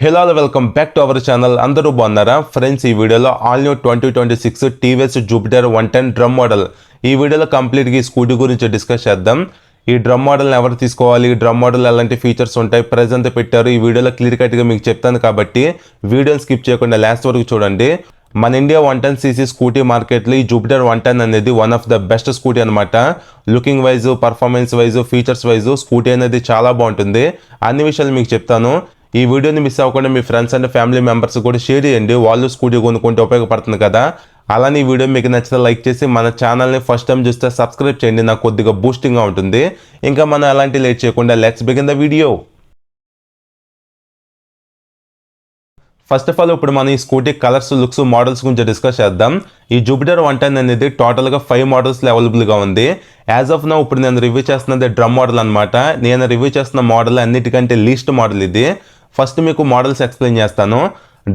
Hello welcome back to our channel. అందరూ బాగున్నారా friends? ఈ వీడియోలో all new 2026 TVS Jupiter 110 drum model. ఈ వీడియోలో కంప్లీట్గా ఈ స్కూటీ గురించి డిస్కస్ చేద్దాం. ఈ డ్రమ్ మోడల్ని ఎవరు తీసుకోవాలి, ఈ డ్రమ్ మోడల్ ఎలాంటి ఫీచర్స్ ఉంటాయి, ప్రైస్ ఎంత పెట్టారు, ఈ వీడియోలో క్లియర్ కట్గా మీకు చెప్తాను. కాబట్టి వీడియోని స్కిప్ చేయకుండా లాస్ట్ వరకు చూడండి. మన ఇండియా 110cc స్కూటీ మార్కెట్లో ఈ జూపిటర్ 110 అనేది one of the best scooty అనమాట. Looking wise, performance wise, features wise scooty అనేది చాలా బాగుంటుంది. అన్ని విషయాలు మీకు చెప్తాను. ఈ వీడియోని మిస్ అవ్వకుండా మీ ఫ్రెండ్స్ అండ్ ఫ్యామిలీ మెంబర్స్ కూడా షేర్ చేయండి, వాళ్ళు స్కూటీ కొనుక్కుంటే ఉపయోగపడుతుంది కదా. అలానే ఈ వీడియో మీకు నచ్చితే లైక్ చేసి మన ఛానల్ని ఫస్ట్ టైం చూస్తే సబ్స్క్రైబ్ చేయండి, నాకు కొద్దిగా బూస్టింగ్గా ఉంటుంది. ఇంకా మనం అలాంటి లేట్ చేయకుండా let's begin the video. First of all ఇప్పుడు మనం ఈ స్కూటీ కలర్స్, లుక్స్, మోడల్స్ గురించి డిస్కస్ చేద్దాం. ఈ జూపిటర్ 110 అనేది టోటల్గా 5 మోడల్స్లో అవైలబుల్గా ఉంది. యాజ్ ఆఫ్ నౌ ఇప్పుడు నేను రివ్యూ చేస్తున్నది డ్రమ్ మోడల్ అనమాట. నేను రివ్యూ చేస్తున్న మోడల్ అన్నిటికంటే లీస్ట్ మోడల్ ఇది. ఫస్ట్ మీకు మోడల్స్ ఎక్స్ప్లెయిన్ చేస్తాను.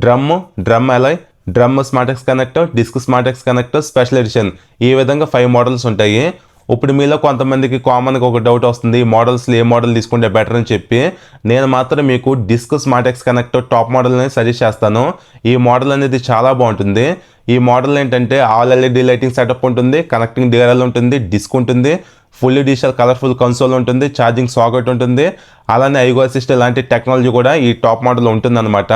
Drum alloy, drum SmartX connector, disc SmartX connector, special edition, ఈ విధంగా 5 మోడల్స్ ఉంటాయి. ఇప్పుడు మీలో కొంతమందికి కామన్గా ఒక డౌట్ వస్తుంది, ఈ మోడల్స్లో ఏ మోడల్ తీసుకుంటే బెటర్ అని చెప్పి. నేను మాత్రం మీకు డిస్క్ స్మార్టెక్స్ కనెక్టర్ టాప్ మోడల్ని సజెస్ట్ చేస్తాను. ఈ మోడల్ అనేది చాలా బాగుంటుంది. ఈ మోడల్ ఏంటంటే ఆల్ ఎల్ఈడి లైటింగ్ సెటప్ ఉంటుంది, కనెక్టింగ్ డిఆర్ఎల్ ఉంటుంది, డిస్క్ ఉంటుంది, ఫుల్లీ డిజిటల్ కలర్ఫుల్ కన్సోల్ ఉంటుంది, ఛార్జింగ్ సాకెట్ ఉంటుంది, అలానే ఐగో అసిస్ట్ లాంటి టెక్నాలజీ కూడా ఈ టాప్ మోడల్ ఉంటుందన్నమాట.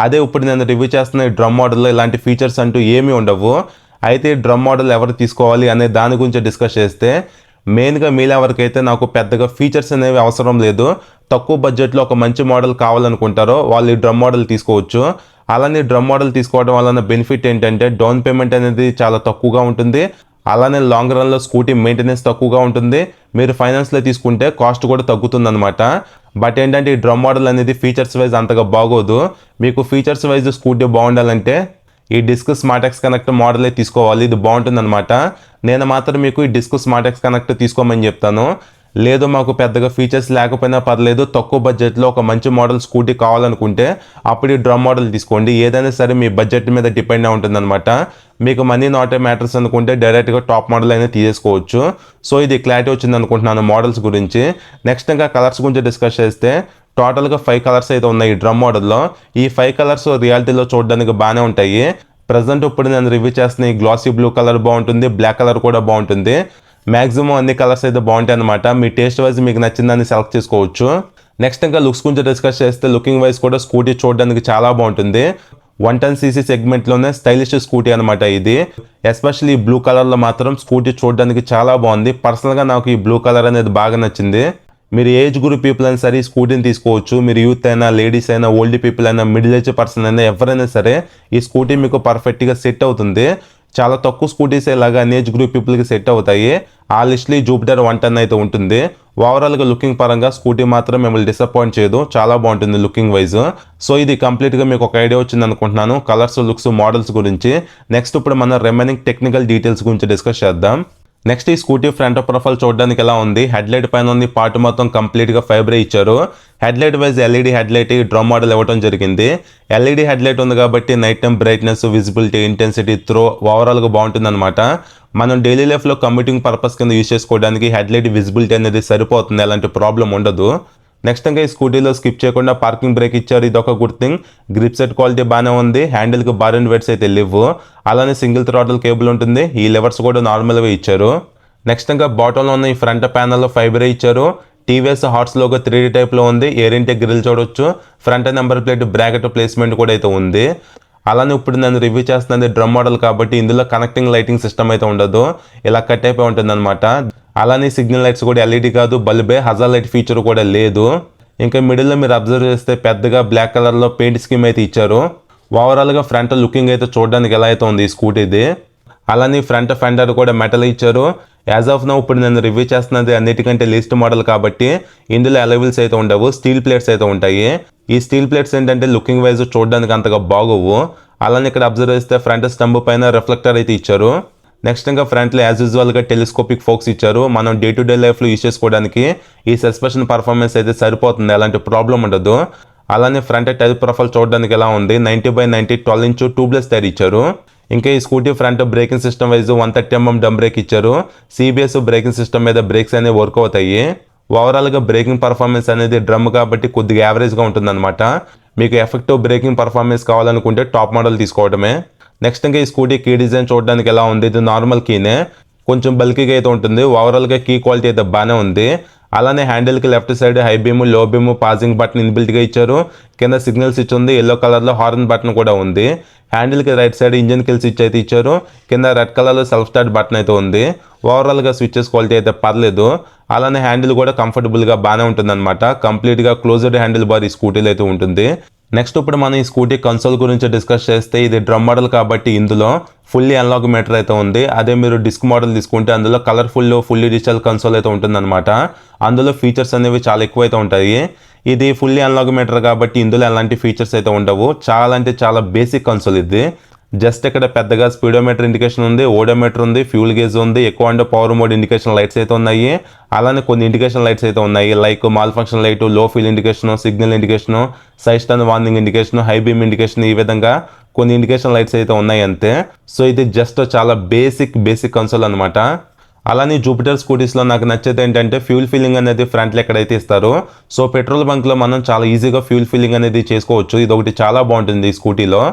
అదే ఇప్పుడు నేను రివ్యూ చేస్తున్న ఈ డ్రమ్ మోడల్లో ఇలాంటి ఫీచర్స్ అంటూ ఏమీ ఉండవు. అయితే ఈ డ్రమ్ మోడల్ ఎవరు తీసుకోవాలి అనే దాని గురించి డిస్కస్ చేస్తే, మెయిన్గా మీరెవరికైతే నాకు పెద్దగా ఫీచర్స్ అనేవి అవసరం లేదు, తక్కువ బడ్జెట్లో ఒక మంచి మోడల్ కావాలనుకుంటారో వాళ్ళు ఈ డ్రమ్ మోడల్ తీసుకోవచ్చు. అలానే డ్రమ్ మోడల్ తీసుకోవడం వలన బెనిఫిట్ ఏంటంటే డౌన్ పేమెంట్ అనేది చాలా తక్కువగా ఉంటుంది. అలానే లాంగ్ రన్లో స్కూటీ మెయింటెనెన్స్ తక్కువగా ఉంటుంది. మీరు ఫైనాన్స్లో తీసుకుంటే కాస్ట్ కూడా తగ్గుతుంది అనమాట. బట్ ఏంటంటే ఈ డ్రమ్ మోడల్ అనేది ఫీచర్స్ వైజ్ అంతగా బాగోదు. మీకు ఫీచర్స్ వైజ్ స్కూటీ బాగుండాలంటే ఈ డిస్క్ స్మార్టెక్స్ కనెక్ట్ మోడలే తీసుకోవాలి, ఇది బాగుంటుంది అనమాట. నేను మాత్రం మీకు ఈ డిస్క్ స్మార్టెక్స్ కనెక్ట్ తీసుకోమని చెప్తాను. లేదు మాకు పెద్దగా ఫీచర్స్ లేకపోయినా పర్లేదు, తక్కువ బడ్జెట్లో ఒక మంచి మోడల్ స్కూటీ కావాలనుకుంటే అప్పుడు ఈ డ్రమ్ మోడల్ తీసుకోండి. ఏదైనా సరే మీ బడ్జెట్ మీద డిపెండ్ ఉంటుంది అనమాట. మీకు మనీ నాట్ ఏ మ్యాటర్స్ అనుకుంటే డైరెక్ట్గా టాప్ మోడల్ అయినా తీసేసుకోవచ్చు. సో ఇది క్లారిటీ వచ్చింది అనుకుంటున్నాను మోడల్స్ గురించి. నెక్స్ట్ ఇంకా కలర్స్ గురించి డిస్కస్ చేస్తే టోటల్గా 5 కలర్స్ అయితే ఉన్నాయి ఈ డ్రమ్ మోడల్లో. ఈ 5 కలర్స్ రియాలిటీలో చూడడానికి బాగానే ఉంటాయి. ప్రజెంట్ ఇప్పుడు నేను రివ్యూ చేస్తున్న ఈ గ్లాసీ బ్లూ కలర్ బాగుంటుంది, బ్లాక్ కలర్ కూడా బాగుంటుంది. మ్యాక్సిమం అన్ని కలర్స్ అయితే బాగుంటాయి అనమాట. మీ టేస్ట్ వైజ్ మీకు నచ్చిందని సెలెక్ట్ చేసుకోవచ్చు. నెక్స్ట్ ఇంకా లుక్స్ గురించి డిస్కస్ చేస్తే లుకింగ్ వైజ్ కూడా స్కూటీ చూడడానికి చాలా బాగుంటుంది. 110cc సెగ్మెంట్లోనే స్టైలిష్ స్కూటీ అనమాట ఇది. ఎస్పెషల్లీ ఈ బ్లూ కలర్లో మాత్రం స్కూటీ చూడడానికి చాలా బాగుంది. పర్సనల్గా నాకు ఈ బ్లూ కలర్ అనేది బాగా నచ్చింది. మీరు ఏజ్ గ్రూప్ పీపుల్ అయినా సరే ఈ స్కూటీని తీసుకోవచ్చు. మీరు యూత్ అయినా, లేడీస్ అయినా, ఓల్డ్ పీపుల్ అయినా, మిడిల్ ఏజ్ పర్సన్ అయినా, ఎవరైనా సరే ఈ స్కూటీ మీకు పర్ఫెక్ట్గా సెట్ అవుతుంది. చాలా తక్కువ స్కూటీస్ ఇలాగా ఏజ్ గ్రూప్ పీపుల్కి సెట్ అవుతాయి. ఆ లిస్ట్లో జూపిటర్ 110 అయితే ఉంటుంది. ఓవరాల్గా లుకింగ్ పరంగా స్కూటీ మాత్రం మిమ్మల్ని డిసప్పాయింట్ చేయదు, చాలా బాగుంటుంది లుకింగ్ వైజ్. సో ఇది కంప్లీట్గా మీకు ఒక ఐడియా వచ్చింది అనుకుంటున్నాను కలర్స్, లుక్స్, మోడల్స్ గురించి. నెక్స్ట్ ఇప్పుడు మనం రిమైనింగ్ టెక్నికల్ డీటెయిల్స్ గురించి డిస్కస్ చేద్దాం. నెక్స్ట్ ఈ స్కూటీ ఫ్రంట్ ప్రొఫైల్ చూడడానికి ఎలా ఉంది, హెడ్లైట్ పైన ఉంది పార్ట్ మొత్తం కంప్లీట్గా ఫైబరే ఇచ్చారు. హెడ్లైట్ వైజ్ ఎల్ఈడి హెడ్లైట్ ఈ డ్రమ్ మోడల్ ఇవ్వడం జరిగింది. ఎల్ఈడి హెడ్లైట్ ఉంది కాబట్టి night time brightness, visibility, intensity, throw ఓవరాల్గా బాగుంటుంది అనమాట. మనం డైలీ లైఫ్లో కమ్యూటింగ్ పర్పస్ కింద యూజ్ చేసుకోవడానికి హెడ్లైట్ విజిబిలిటీ అనేది సరిపోతుంది, ఎలాంటి ప్రాబ్లం ఉండదు. నెక్స్ట్ ఇంకా ఈ స్కూటీలో స్కిప్ చేయకుండా పార్కింగ్ బ్రేక్ ఇచ్చారు, ఇది ఒక good thing. Grip set quality బాగానే ఉంది. హ్యాండిల్కి బార్ అండ్ వెయిట్స్ అయితే లేవు. అలానే సింగిల్ థ్రాటల్ కేబుల్ ఉంటుంది. ఈ లెవర్స్ కూడా నార్మల్గా ఇచ్చారు. నెక్స్ట్ ఇంకా బాటంలో ఉన్న ఈ ఫ్రంట్ ప్యానల్లో ఫైబరే ఇచ్చారు. టీవీఎస్ హార్ట్స్ లోగో 3D టైప్లో ఉంది. ఎయిర్ ఇంటేక్ గ్రిల్ చూడవచ్చు. Front number plate bracket placement కూడా అయితే ఉంది. అలానే ఇప్పుడు నేను రివ్యూ చేస్తున్నది డ్రమ్ మోడల్ కాబట్టి ఇందులో కనెక్టింగ్ లైటింగ్ సిస్టమ్ అయితే ఉండదు, ఇలా కట్ అయిపోయి ఉంటుంది అనమాట. అలానే సిగ్నల్ లైట్స్ కూడా ఎల్ఈడి కాదు, బల్బే. హజార్ లైట్ ఫీచర్ కూడా లేదు. ఇంకా మిడిల్లో మీరు అబ్జర్వ్ చేస్తే పెద్దగా బ్లాక్ కలర్లో పెయింట్ స్కీమ్ అయితే ఇచ్చారు. ఓవరాల్గా ఫ్రంట్ లుకింగ్ అయితే చూడడానికి ఎలా అయితే ఉంది ఈ స్కూటీది. అలానే ఫ్రంట్ ఫెండర్ కూడా మెటల్ ఇచ్చారు. యాజ్ ఆఫ్ నౌ ఇప్పుడు నేను రివ్యూ చేస్తున్నది అన్నిటికంటే లీస్ట్ మోడల్ కాబట్టి ఇందులో అలైవిల్స్ అయితే ఉండవు, స్టీల్ ప్లేట్స్ అయితే ఉంటాయి. ఈ స్టీల్ ప్లేట్స్ ఏంటంటే లుకింగ్ వైజ్ చూడడానికి అంతగా బాగోవు. అలానే ఇక్కడ అబ్జర్వ్ చేస్తే ఫ్రంట్ స్టంప్ పైన రిఫ్లెక్టర్ అయితే ఇచ్చారు. నెక్స్ట్ ఇంకా ఫ్రంట్లో యాజ్ యూజువల్గా టెలిస్కోపిక్ ఫోక్స్ ఇచ్చారు. మనం డే టు డే లైఫ్లో యూజ్ చేసుకోవడానికి ఈ సస్పెన్షన్ పర్ఫార్మెన్స్ అయితే సరిపోతుంది, ఎలాంటి ప్రాబ్లం ఉండదు. అలానే ఫ్రంట్ టైర్ ప్రొఫైల్ చూడడానికి ఎలా ఉంది, 90/90 12" ట్యూబ్లెస్ టైర్ ఇచ్చారు. ఇంకా ఈ scooty front braking system wise 130mm డమ్ బ్రేక్ ఇచ్చారు. సిబిఎస్ బ్రేకింగ్ సిస్టమ్ మీద బ్రేక్స్ అనేవి వర్క్ అవుతాయి. ఓవరాల్గా బ్రేకింగ్ పర్ఫార్మెన్స్ అనేది డ్రమ్ కాబట్టి కొద్దిగా యావరేజ్గా ఉంటుందన్నమాట. మీకు ఎఫెక్టివ్ బ్రేకింగ్ పర్ఫార్మెన్స్ కావాలనుకుంటే టాప్ మోడల్ తీసుకోవడమే. నెక్స్ట్ ఇంకా ఈ స్కూటీ కీ డిజైన్ చూడడానికి ఎలా ఉంది, ఇది నార్మల్ కీనే, కొంచెం బల్కీగా అయితే ఉంటుంది. ఓవరాల్గా కీ క్వాలిటీ అయితే బాగానే ఉంది. అలానే హ్యాండిల్కి left side high beam, low beam, passing button ఇన్బిల్ట్గా ఇచ్చారు. కింద సిగ్నల్ స్విచ్ ఉంది, ఎల్లో కలర్లో హార్న్ బటన్ కూడా ఉంది. హ్యాండిల్కి right side engine kill switch అయితే ఇచ్చారు. కింద రెడ్ కలర్లో సెల్ఫ్ స్టార్ట్ బటన్ అయితే ఉంది. ఓవరాల్గా స్విచెస్ క్వాలిటీ అయితే పర్లేదు. అలానే హ్యాండిల్ కూడా కంఫర్టబుల్గా బాగానే ఉంటుంది అనమాట. కంప్లీట్గా క్లోజ్డ్ హ్యాండిల్ బార్ ఈ స్కూటీలో అయితే ఉంటుంది. నెక్స్ట్ ఇప్పుడు మనం ఈ స్కూటీ కన్సోల్ గురించి డిస్కస్ చేస్తే ఇది డ్రమ్ మోడల్ కాబట్టి ఇందులో ఫుల్లీ అనలాగ్ మీటర్ అయితే ఉంది. అదే మీరు డిస్క్ మోడల్ తీసుకుంటే అందులో కలర్ఫుల్ ఫుల్లీ డిజిటల్ కన్సోల్ అయితే ఉంటుందన్నమాట. అందులో ఫీచర్స్ అనేవి చాలా ఎక్కువ అయితే ఉంటాయి. ఇది ఫుల్లీ అనలాగ్ మీటర్ కాబట్టి ఇందులో ఎలాంటి ఫీచర్స్ అయితే ఉండవు. చాలా అంటే చాలా బేసిక్ కన్సోల్ ఇది. జస్ట్ ఇక్కడ పెద్దగా స్పీడోమీటర్ ఇండికేషన్ ఉంది, ఓడోమీటర్ ఉంది, ఫ్యూల్ గేజ్ ఉంది, ఎక్కువ అంటే పవర్ మోడ్ ఇండికేషన్ లైట్స్ అయితే ఉన్నాయి. అలానే కొన్ని ఇండికేషన్ లైట్స్ అయితే ఉన్నాయి, లైక్ మాల్ ఫంక్షన్ లైట్, లో feel indication, signal indication, side stand warning indication, high beam indication, ఈ విధంగా కొన్ని ఇండికేషన్ లైట్స్ అయితే ఉన్నాయి అంతే. సో ఇది జస్ట్ చాలా బేసిక్ కన్సోల్ అనమాట. అలానే జూపిటర్ స్కూటీస్లో నాకు నచ్చేది ఏంటంటే ఫ్యూల్ ఫిల్లింగ్ అనేది ఫ్రంట్లో ఎక్కడైతే ఇస్తారో, సో పెట్రోల్ బంక్లో మనం చాలా ఈజీగా ఫ్యూల్ ఫిల్లింగ్ అనేది చేసుకోవచ్చు. ఇది ఒకటి చాలా బాగుంటుంది ఈ స్కూటీలో.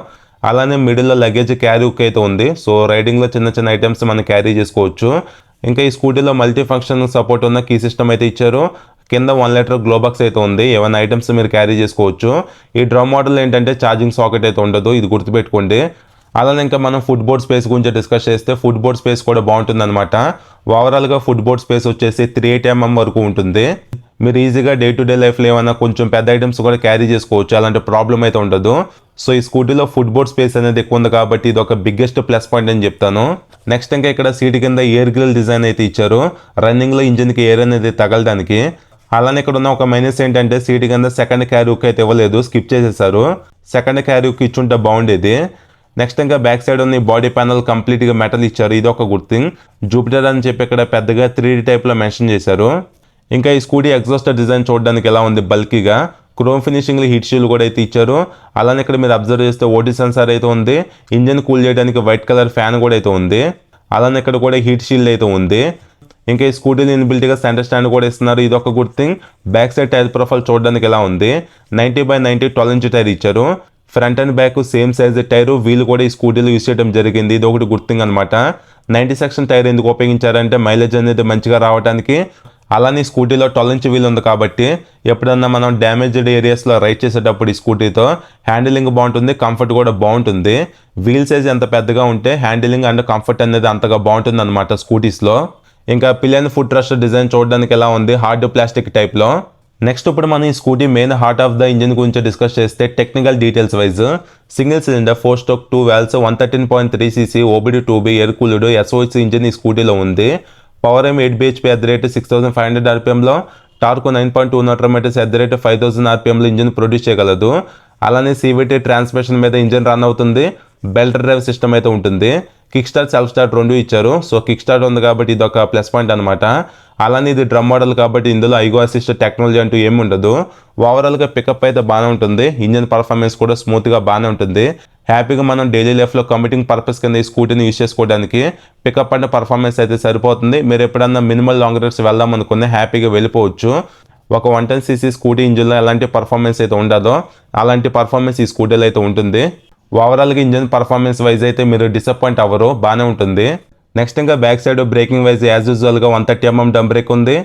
అలానే మిడిల్లో లగేజ్ క్యారీ హుక్ అయితే ఉంది. సో రైడింగ్లో చిన్న ఐటమ్స్ మనం క్యారీ చేసుకోవచ్చు. ఇంకా ఈ స్కూటీలో మల్టీ ఫంక్షన్ సపోర్ట్ ఉన్న కీ సిస్టమ్ అయితే ఇచ్చారు. కింద 1 లీటర్ గ్లో బాక్స్ అయితే ఉంది, ఏమైనా ఐటమ్స్ మీరు క్యారీ చేసుకోవచ్చు. ఈ డ్రమ్ మోడల్ ఏంటంటే ఛార్జింగ్ సాకెట్ అయితే ఉండదు, ఇది గుర్తుపెట్టుకోండి. అలానే ఇంకా మనం ఫుట్ బోర్డ్ స్పేస్ గురించి డిస్కస్ చేస్తే ఫుట్ బోర్డ్ స్పేస్ కూడా బాగుంటుంది అనమాట. ఓవరాల్గా ఫుట్ బోర్డ్ స్పేస్ వచ్చేసి 380 mm వరకు ఉంటుంది. మీరు ఈజీగా డే టు డే లైఫ్లో ఏమైనా కొంచెం పెద్ద ఐటమ్స్ కూడా క్యారీ చేసుకోవచ్చు, అలాంటి ప్రాబ్లం అయితే ఉండదు. సో ఈ స్కూటీలో ఫుట్ బోర్డ్ స్పేస్ అనేది ఎక్కువ ఉంది కాబట్టి ఇది ఒక బిగ్గెస్ట్ ప్లస్ పాయింట్ అని చెప్తాను. నెక్స్ట్ ఇంకా ఇక్కడ సీట్ కింద ఎయిర్ గ్రిల్ డిజైన్ అయితే ఇచ్చారు, రన్నింగ్లో ఇంజిన్కి ఎయిర్ అనేది తగలడానికి. అలానే ఇక్కడ ఉన్న ఒక మైనస్ ఏంటంటే సీట్ కింద సెకండ్ క్యారీ హుక్ అయితే ఇవ్వలేదు, స్కిప్ చేసేసారు. సెకండ్ క్యారీ హుక్ ఇచ్చుంటే బాగుండేది. నెక్స్ట్ ఇంకా బ్యాక్ సైడ్ ఉన్న బాడీ ప్యానల్ కంప్లీట్గా మెటల్ ఇచ్చారు, ఇది ఒక గుడ్ థింగ్. జూపిటర్ అని చెప్పి ఇక్కడ పెద్దగా 3D టైప్లో మెన్షన్ చేశారు. ఇంకా ఈ స్కూటీ ఎగ్జాస్ట్ డిజైన్ చూడడానికి ఎలా ఉంది, బల్కీగా క్రోమ్ ఫినిషింగ్లో హీట్ షీల్ కూడా అయితే ఇచ్చారు. అలానే ఇక్కడ మీరు అబ్జర్వ్ చేస్తే ఓటీ సెన్సార్ అయితే ఉంది. ఇంజన్ కూల్ చేయడానికి వైట్ కలర్ ఫ్యాన్ కూడా అయితే ఉంది. అలానే ఇక్కడ కూడా హీట్ షీల్డ్ అయితే ఉంది. ఇంకా ఈ స్కూటీని ఇన్బిల్ట్గా సెంటర్ స్టాండ్ కూడా ఇస్తున్నారు, ఇది ఒక good thing. Back side tyre profile చూడడానికి ఎలా ఉంది, 90/90 12 ఇంచ్ టైర్ ఇచ్చారు. Front and back same size tyre, wheel కూడా ఈ స్కూటీలో యూస్ చేయడం జరిగింది, ఇది ఒకటి గుడ్ థింగ్ అనమాట. 90 సెక్షన్ టైర్ ఎందుకు ఉపయోగించారంటే మైలేజ్ అనేది మంచిగా రావడానికి. అలానే స్కూటీలో 12 ఇంచ్ వీల్ ఉంది కాబట్టి ఎప్పుడన్నా మనం డ్యామేజ్డ్ ఏరియాస్లో రైడ్ చేసేటప్పుడు ఈ స్కూటీతో హ్యాండిలింగ్ బాగుంటుంది, కంఫర్ట్ కూడా బాగుంటుంది. వీల్ సైజ్ ఎంత పెద్దగా ఉంటే హ్యాండిలింగ్ అండ్ కంఫర్ట్ అనేది అంతగా బాగుంటుంది అనమాట స్కూటీస్లో. ఇంకా పిలియన్ ఫుట్ రెస్ట్ డిజైన్ చూడడానికి ఎలా ఉంది, హార్డ్ ప్లాస్టిక్ టైప్లో. నెక్స్ట్ ఇప్పుడు మనం ఈ scooty main heart of the engine గురించి డిస్కస్ చేస్తే technical details wise single cylinder 4 stroke 2 valves 113.3 cc OBD2B air cooled SOHC engine ఈ స్కూటీలో ఉంది. పవర్ ఏం 8 bhp at the rate 6500 RPMలో, torque 9.2 Nm at the rate 5000 RPMలో ఇంజిన్ ప్రొడ్యూస్ చేయగలదు. అలానే CVT transmission మీద ఇంజిన్ రన్ అవుతుంది. బెల్ట్ డ్రైవ్ సిస్టమ్ అయితే ఉంటుంది. కిక్ స్టార్ట్ సెల్ఫ్ స్టార్ట్ రెండు ఇచ్చారు. సో కిక్ స్టార్ట్ ఉంది కాబట్టి ఇది ఒక ప్లస్ పాయింట్ అనమాట. అలానే ఇది డ్రమ్ మోడల్ కాబట్టి ఇందులో ఐగో అసిస్ట్ టెక్నాలజీ అంటూ ఏమి ఉండదు. ఓవరాల్గా పికప్ అయితే బాగానే ఉంటుంది, ఇంజిన్ పర్ఫార్మెన్స్ కూడా స్మూత్గా బాగానే ఉంటుంది. హ్యాపీగా మనం డైలీ లైఫ్లో కమిటింగ్ పర్పస్ కింద ఈ స్కూటీని యూస్ చేసుకోవడానికి పికప్ అండ్ పర్ఫార్మెన్స్ అయితే సరిపోతుంది. మీరు ఎప్పుడన్నా మినిమల్ లాంగ్ రైడ్స్ వెళ్దాం అనుకుని హ్యాపీగా వెళ్ళిపోవచ్చు. ఒక 110cc స్కూటీ ఇంజిన్లో ఎలాంటి పర్ఫార్మెన్స్ అయితే ఉండదో అలాంటి పర్ఫార్మెన్స్ ఈ స్కూటీలో అయితే ఉంటుంది. ఓవరాల్గా ఇంజిన్ పర్ఫార్మెన్స్ వైజ్ అయితే మీరు డిసప్పాయింట్ అవ్వరు, బాగానే ఉంటుంది. నెక్స్ట్ ఇంకా back side breaking wise as యూజువల్గా 130 mm డంప్ బ్రేక్ ఉంది.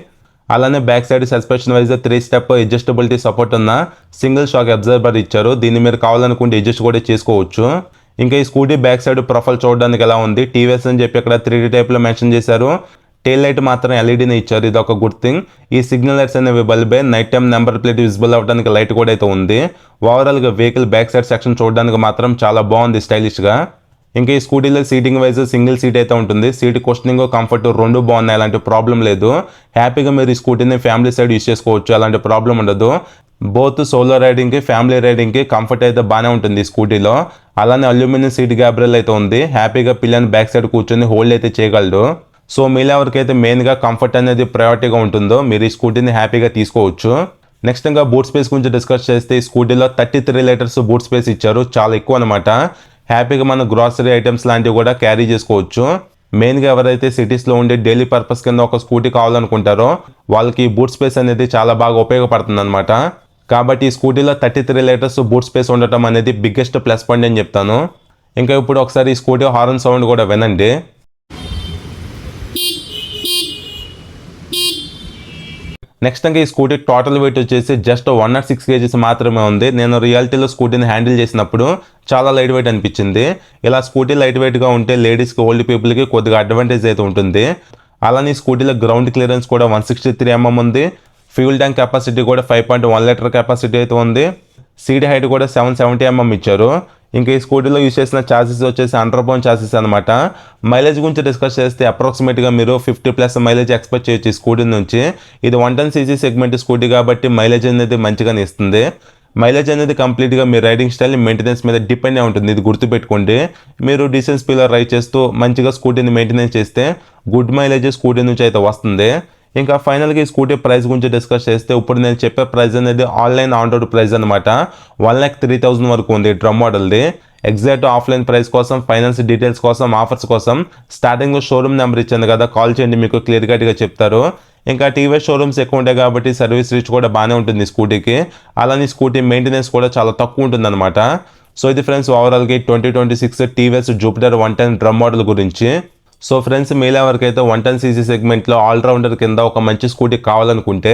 అలానే back side suspension wise 3 step adjustability support ఉన్న సింగిల్ షాక్ అబ్జర్వర్ ఇచ్చారు. దీన్ని మీరు కావాలనుకుంటే అడ్జస్ట్ కూడా చేసుకోవచ్చు. ఇంకా ఈ స్కూటీ బ్యాక్ సైడ్ ప్రొఫైల్ చూడడానికి ఎలా ఉంది, టీవీఎస్ అని చెప్పి ఇక్కడ 3D టైప్లో మెన్షన్ చేశారు. టెయిల్ లైట్ మాత్రం ఎల్ఈడీని ఇచ్చారు, ఇది ఒక గుడ్ థింగ్. ఈ సిగ్నల్ లైట్స్ అనేవి బల్బే, night time number plate visible అవ్వడానికి లైట్ కూడా అయితే ఉంది. ఓవరాల్గా వెహికల్ బ్యాక్ సైడ్ సెక్షన్ చూడడానికి మాత్రం చాలా బాగుంది స్టైలిష్గా. ఇంకా ఈ స్కూటీలో సీటింగ్ వైజ్ సింగిల్ సీట్ అయితే ఉంటుంది. సీట్ కుషనింగ్ కంఫర్ట్ రెండు బాగున్నాయి, అలాంటి ప్రాబ్లం లేదు. హ్యాపీగా మీరు ఈ స్కూటీని ఫ్యామిలీ సైడ్ యూస్ చేసుకోవచ్చు, అలాంటి ప్రాబ్లం ఉండదు. బోత్ సోలో రైడింగ్కి ఫ్యామిలీ రైడింగ్కి కంఫర్ట్ అయితే బాగానే ఉంటుంది ఈ స్కూటీలో. అలానే అల్యూమినియం సీట్ గ్యాబ్రెల్ అయితే ఉంది, హ్యాపీగా పిల్లల్ని బ్యాక్ సైడ్ కూర్చొని హోల్డ్ అయితే చేయగలడు. సో మీలో ఎవరికైతే మెయిన్గా కంఫర్ట్ అనేది ప్రయారిటీగా ఉంటుందో మీరు ఈ స్కూటీని హ్యాపీగా తీసుకోవచ్చు. నెక్స్ట్ ఇంకా బూట్ స్పేస్ గురించి డిస్కస్ చేస్తే ఈ స్కూటీలో 33 లీటర్స్ బూట్ స్పేస్ ఇచ్చారు, చాలా ఎక్కువ అనమాట. హ్యాపీగా మన గ్రాసరీ ఐటమ్స్ లాంటివి కూడా క్యారీ చేసుకోవచ్చు. మెయిన్గా ఎవరైతే సిటీస్లో ఉండే డైలీ పర్పస్ కింద ఒక స్కూటీ కావాలనుకుంటారో వాళ్ళకి బూట్ స్పేస్ అనేది చాలా బాగా ఉపయోగపడుతుంది అనమాట. కాబట్టి ఈ స్కూటీలో 33 లీటర్స్ బూట్ స్పేస్ ఉండటం అనేది బిగ్గెస్ట్ ప్లస్ పాయింట్ అని చెప్తాను. ఇంకా ఇప్పుడు ఒకసారి ఈ స్కూటీ హార్న్ సౌండ్ కూడా వినండి. నెక్స్ట్ ఇంకా ఈ స్కూటీ టోటల్ వెయిట్ వచ్చేసి జస్ట్ 106 kgs మాత్రమే ఉంది. నేను రియాలిటీలో స్కూటీని హ్యాండిల్ చేసినప్పుడు చాలా లైట్ వెయిట్ అనిపించింది. ఇలా స్కూటీ లైట్ వెయిట్గా ఉంటే లేడీస్కి, ఓల్డ్ పీపుల్కి కొద్దిగా అడ్వాంటేజ్ అయితే ఉంటుంది. అలానే స్కూటీలో గ్రౌండ్ క్లియరెన్స్ కూడా 163 mm ఉంది. ఫ్యూల్ ట్యాంక్ కెపాసిటీ కూడా 5.1 లీటర్ కెపాసిటీ అయితే ఉంది. సీట్ హైట్ కూడా 770 mm ఇచ్చారు. ఇంకా ఈ స్కూటీలో యూజ్ చేసిన ఛాసెస్ వచ్చేసి అండర్బోన్ ఛాసెస్ అనమాట. మైలేజ్ గురించి డిస్కస్ చేస్తే అప్రాక్సిమేట్గా మీరు 50+ మైలేజ్ ఎక్స్పెక్ట్ చేయొచ్చు ఈ స్కూటీ నుంచి. ఇది 110cc సెగ్మెంట్ స్కూటీ కాబట్టి మైలేజ్ అనేది మంచిగానే ఇస్తుంది. మైలేజ్ అనేది కంప్లీట్గా మీ రైడింగ్ స్టైల్, మెయింటెనెన్స్ మీద డిపెండ్ అయి ఉంటుంది. ఇది గుర్తుపెట్టుకోండి. మీరు డీసెంట్ స్పీడ్లో రైడ్ చేస్తూ మంచిగా స్కూటీని మెయింటెనెన్స్ చేస్తే గుడ్ మైలేజ్ స్కూటీ నుంచి అయితే వస్తుంది. ఇంకా ఫైనల్గా ఈ స్కూటీ ప్రైస్ గురించి డిస్కస్ చేస్తే ఇప్పుడు నేను చెప్పే ప్రైస్ అనేది ఆన్లైన్ ఆన్ రోడ్ ప్రైస్ అనమాట. 1,03,000 వరకు ఉంది డ్రమ్ మోడల్ది. ఎగ్జాక్ట్ ఆఫ్లైన్ ప్రైస్ కోసం, ఫైనాన్స్ డీటెయిల్స్ కోసం, ఆఫర్స్ కోసం స్టార్టింగ్లో షోరూమ్ నెంబర్ ఇచ్చాను కదా, కాల్ చేయండి, మీకు క్లియర్ కట్గా చెప్తారు. ఇంకా టీవీఎస్ షోరూమ్స్ ఎక్కువ ఉంటాయి కాబట్టి సర్వీస్ రీచ్ కూడా బాగానే ఉంటుంది స్కూటీకి. అలానే స్కూటీ మెయింటెనెన్స్ కూడా చాలా తక్కువ ఉంటుంది అనమాట. సో ఇది ఫ్రెండ్స్ ఓవరాల్గా 2026 టీవీఎస్ జూపిటర్ 110 డ్రమ్ మోడల్ గురించి. సో ఫ్రెండ్స్, మీలో ఎవరికైతే 110cc సెగ్మెంట్లో ఆల్రౌండర్ కింద ఒక మంచి స్కూటీ కావాలనుకుంటే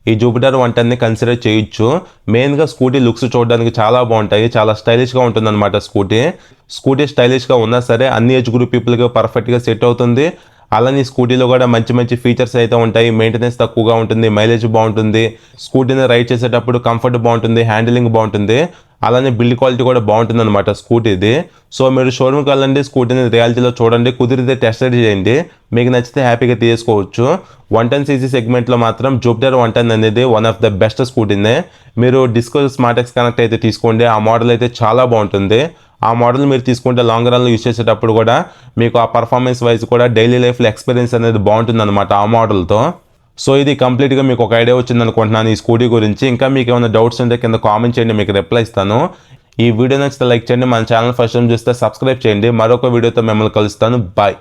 ఈ జూపిటర్ 110ని కన్సిడర్ చేయొచ్చు. మెయిన్గా స్కూటీ లుక్స్ చూడడానికి చాలా బాగుంటాయి, చాలా స్టైలిష్గా ఉంటుందన్నమాట. స్కూటీ స్టైలిష్గా ఉన్నా సరే అన్ని ఏజ్ గ్రూప్ పీపుల్కి పర్ఫెక్ట్గా సెట్ అవుతుంది. అలానే స్కూటీలో కూడా మంచి మంచి ఫీచర్స్ అయితే ఉంటాయి. మెయింటెనెన్స్ తక్కువగా ఉంటుంది, మైలేజ్ బాగుంటుంది, స్కూటీని రైడ్ చేసేటప్పుడు కంఫర్ట్ బాగుంటుంది, హ్యాండిలింగ్ బాగుంటుంది. అలానే బిల్డ్ క్వాలిటీ కూడా బాగుంటుంది అనమాట స్కూటీది. సో మీరు షోరూమ్కి వెళ్ళండి, స్కూటీని రియాలిటీలో చూడండి, కుదిరితే టెస్ట్ రైడ్ చేయండి, మీకు నచ్చితే హ్యాపీగా తీసుకోవచ్చు. 110cc సెగ్మెంట్లో మాత్రం జూపిటర్ 110 అనేది వన్ ఆఫ్ ద బెస్ట్ స్కూటీనే. మీరు డిస్కో స్మార్ట్ ఎక్స్ కనెక్ట్ అయితే తీసుకోండి, ఆ మోడల్ అయితే చాలా బాగుంటుంది. ఆ మోడల్ మీరు తీసుకుంటే లాంగ్ రన్లో యూజ్ చేసేటప్పుడు కూడా మీకు ఆ పర్ఫార్మెన్స్ వైజ్ కూడా డైలీ లైఫ్లో ఎక్స్పీరియన్స్ అనేది బాగుంటుంది అనమాట ఆ మోడల్తో. సో ఇది కంప్లీట్గా మీకు ఒక ఐడియా వచ్చింది అనుకుంటున్నాను ఈ స్కూటీ గురించి. ఇంకా మీకు ఏమైనా డౌట్స్ ఉంటే కింద కామెంట్ చేయండి, మీకు రిప్లై ఇస్తాను. ఈ వీడియో నచ్చితే లైక్ చేయండి, మన ఛానల్ ఫస్ట్ టైం చూస్తే సబ్స్క్రైబ్ చేయండి. మరొక వీడియోతో మిమ్మల్ని కలుస్తాను. బాయ్.